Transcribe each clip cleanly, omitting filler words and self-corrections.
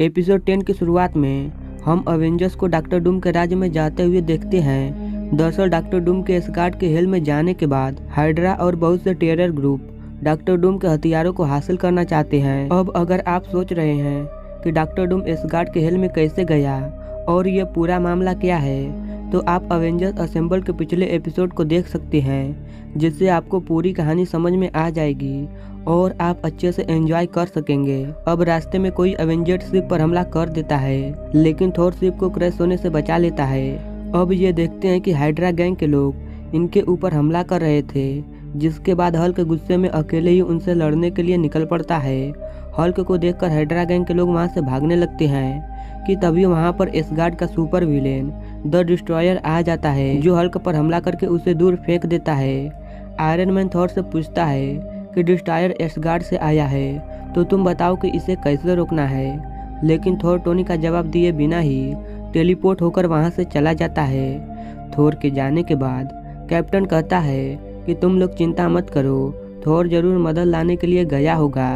Episode 10 की शुरुआत में हम अवेंजर्स को डॉक्टर डूम के राज्य में जाते हुए देखते हैं। दरअसल डॉक्टर डूम के एस्गार्ड के हेल में जाने के बाद हाइड्रा और बहुत से टेरर ग्रुप डॉक्टर डूम के हथियारों को हासिल करना चाहते हैं। अब अगर आप सोच रहे हैं कि डॉक्टर डूम एस्गार्ड के हेल में कैसे गया और ये पूरा मामला क्या है, तो आप अवेंजर्स असेंबल के पिछले एपिसोड को देख सकते हैं, जिससे आपको पूरी कहानी समझ में आ जाएगी और आप अच्छे से एंजॉय कर सकेंगे। अब रास्ते में कोई अवेंजर्स शिप पर हमला कर देता है, लेकिन थोर शिप को क्रैश होने से बचा लेता है। अब ये देखते हैं कि हाइड्रा गैंग के लोग इनके ऊपर हमला कर रहे थे, जिसके बाद हल्क गुस्से में अकेले ही उनसे लड़ने के लिए निकल पड़ता है। हल्क को देखकर हाइड्रा गैंग के लोग वहां से भागने लगते हैं कि तभी वहां पर एस्गार्ड का सुपर विलेन द डिस्ट्रॉयर आ जाता है, जो हल्क पर हमला करके उसे दूर फेंक देता है। आयरन मैन थॉर से पूछता है कि डिस्ट्रॉयर एस्गार्ड से आया है, तो तुम बताओ कि इसे कैसे रोकना है। लेकिन थोर टोनी का जवाब दिए बिना ही टेलीपोर्ट होकर वहां से चला जाता है। थोर के जाने के बाद कैप्टन कहता है कि तुम लोग चिंता मत करो, थोर जरूर मदद लाने के लिए गया होगा।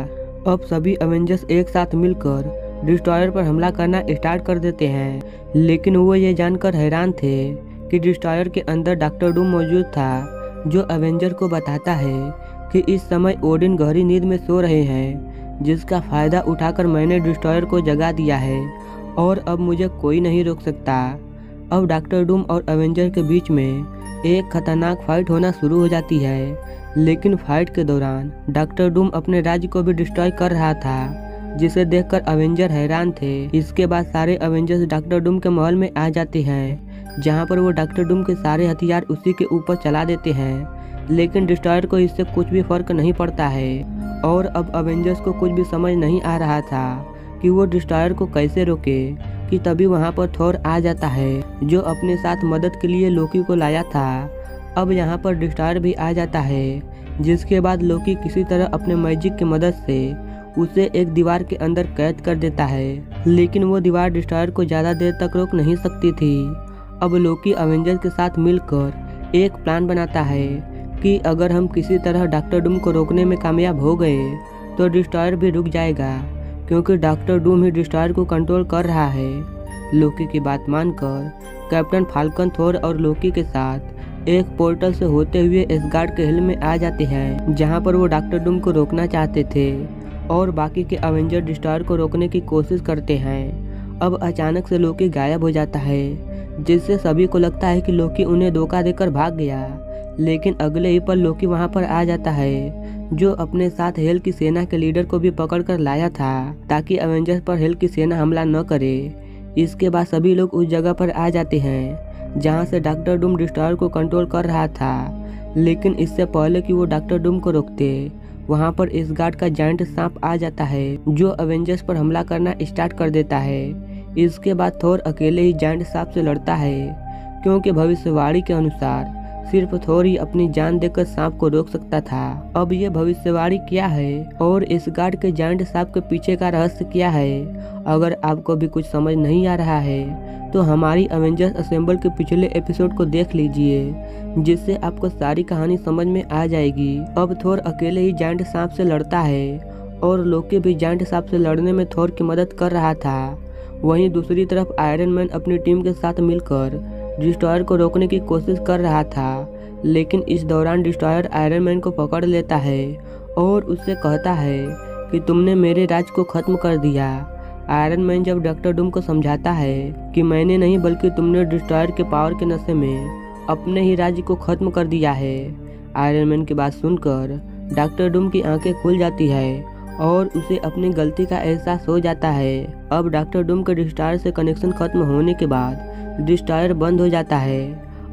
अब सभी अवेंजर्स एक साथ मिलकर डिस्ट्रॉयर पर हमला करना स्टार्ट कर देते हैं, लेकिन वो ये जानकर हैरान थे कि डिस्ट्रॉयर के अंदर डॉक्टर डूम मौजूद था, जो अवेंजर को बताता है कि इस समय ओडिन गहरी नींद में सो रहे हैं, जिसका फायदा उठाकर मैंने डिस्ट्रॉयर को जगा दिया है और अब मुझे कोई नहीं रोक सकता। अब डॉक्टर डूम और अवेंजर के बीच में एक खतरनाक फाइट होना शुरू हो जाती है, लेकिन फाइट के दौरान डॉक्टर डूम अपने राज्य को भी डिस्ट्रॉय कर रहा था, जिसे देखकर अवेंजर हैरान थे। इसके बाद सारे अवेंजर्स डॉक्टर डूम के महल में आ जाते हैं, जहां पर वो डॉक्टर डूम के सारे हथियार उसी के ऊपर चला देते हैं, लेकिन डिस्ट्रॉयर को इससे कुछ भी फर्क नहीं पड़ता है। और अब अवेंजर्स को कुछ भी समझ नहीं आ रहा था कि वो डिस्ट्रॉयर को कैसे रोके, कि तभी वहां पर थोर आ जाता है, जो अपने साथ मदद के लिए लोकी को लाया था। अब यहाँ पर डिस्ट्रॉयर भी आ जाता है, जिसके बाद लोकी किसी तरह अपने मैजिक की मदद से उसे एक दीवार के अंदर कैद कर देता है, लेकिन वो दीवार डिस्ट्रॉयर को ज्यादा देर तक रोक नहीं सकती थी। अब लोकी अवेंजर्स के साथ मिलकर एक प्लान बनाता है कि अगर हम किसी तरह डॉक्टर डूम को रोकने में कामयाब हो गए तो डिस्ट्रॉयर भी रुक जाएगा, क्योंकि डॉक्टर डूम ही डिस्ट्रॉयर को कंट्रोल कर रहा है। लोकी की बात मानकर कैप्टन फाल्कन थोर और लोकी के साथ एक पोर्टल से होते हुए एस्गार्ड के हिल में आ जाते हैं, जहां पर वो डॉक्टर डूम को रोकना चाहते थे और बाकी के अवेंजर डिस्ट्रॉयर को रोकने की कोशिश करते हैं। अब अचानक से लोकी गायब हो जाता है, जिससे सभी को लगता है कि लोकी उन्हें धोखा देकर भाग गया, लेकिन अगले ही पल लोकी वहां पर आ जाता है, जो अपने साथ हेल की सेना के लीडर को भी पकड़ कर लाया था, ताकि अवेंजर्स पर हेल की सेना हमला न करे। इसके बाद सभी लोग उस जगह पर आ जाते हैं जहां से डॉक्टर डूम डिस्ट्रॉयर को कंट्रोल कर रहा था, लेकिन इससे पहले कि वो डॉक्टर डूम को रोकते, वहां पर एस्गार्ड का जायंट सांप आ जाता है, जो अवेंजर्स पर हमला करना स्टार्ट कर देता है। इसके बाद थोर अकेले ही जायंट सांप से लड़ता है, क्योंकि भविष्यवाणी के अनुसार सिर्फ थोर ही अपनी जान देकर सांप को रोक सकता था। अब ये भविष्यवाणी क्या है और एस्गार्ड के जायंट सांप के पीछे का रहस्य क्या है, अगर आपको भी कुछ समझ नहीं आ रहा है तो हमारी अवेंजर्स असेंबल के पिछले एपिसोड को देख लीजिए, जिससे आपको सारी कहानी समझ में आ जाएगी। अब थोर अकेले ही जायंट सांप से लड़ता है और लोकी भी जायंट सांप से लड़ने में थोर की मदद कर रहा था। वहीं दूसरी तरफ आयरन मैन अपनी टीम के साथ मिलकर डिस्ट्रॉयर को रोकने की कोशिश कर रहा था, लेकिन इस दौरान डिस्ट्रॉयर आयरन मैन को पकड़ लेता है और उससे कहता है कि तुमने मेरे राज को खत्म कर दिया। आयरन मैन जब डॉक्टर डूम को समझाता है कि मैंने नहीं बल्कि तुमने डिस्ट्रॉयर के पावर के नशे में अपने ही राज्य को खत्म कर दिया है। आयरन मैन की बात सुनकर डॉक्टर डूम की आंखें खुल जाती है और उसे अपनी गलती का एहसास हो जाता है। अब डॉक्टर डूम के डिस्ट्रॉयर से कनेक्शन खत्म होने के बाद डिस्ट्रॉयर बंद हो जाता है।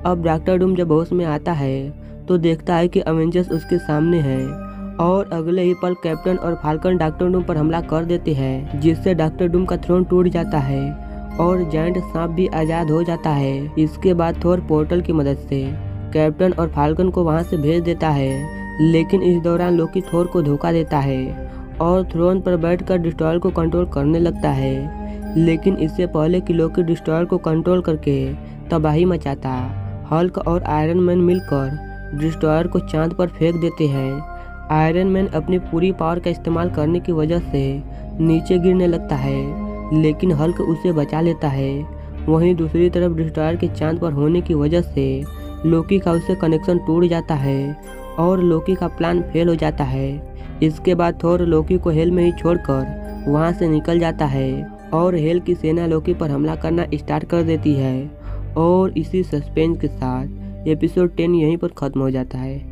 अब डॉक्टर डूम जब होश में आता है तो देखता है कि अवेंजर्स उसके सामने है और अगले ही पल कैप्टन और फाल्कन डॉक्टर डूम पर हमला कर देते हैं, जिससे डॉक्टर डूम का थ्रोन टूट जाता है और जायंट सांप भी आजाद हो जाता है। इसके बाद थोर पोर्टल की मदद से कैप्टन और फाल्कन को वहां से भेज देता है, लेकिन इस दौरान लोकी थोर को धोखा देता है और थ्रोन पर बैठकर डिस्ट्रॉयर को कंट्रोल करने लगता है। लेकिन इससे पहले कि लोकी डिस्ट्रॉयर को कंट्रोल करके तबाही मचाता, हल्क और आयरन मैन मिलकर डिस्ट्रॉयर को चांद पर फेंक देते हैं। आयरन मैन अपनी पूरी पावर का इस्तेमाल करने की वजह से नीचे गिरने लगता है, लेकिन हल्क उसे बचा लेता है। वहीं दूसरी तरफ डिस्ट्रॉयर के चांद पर होने की वजह से लोकी का उससे कनेक्शन टूट जाता है और लोकी का प्लान फेल हो जाता है। इसके बाद थोर लोकी को हेल में ही छोड़कर वहां से निकल जाता है और हेल की सेना लोकी पर हमला करना स्टार्ट कर देती है। और इसी सस्पेंस के साथ एपिसोड 10 यहीं पर खत्म हो जाता है।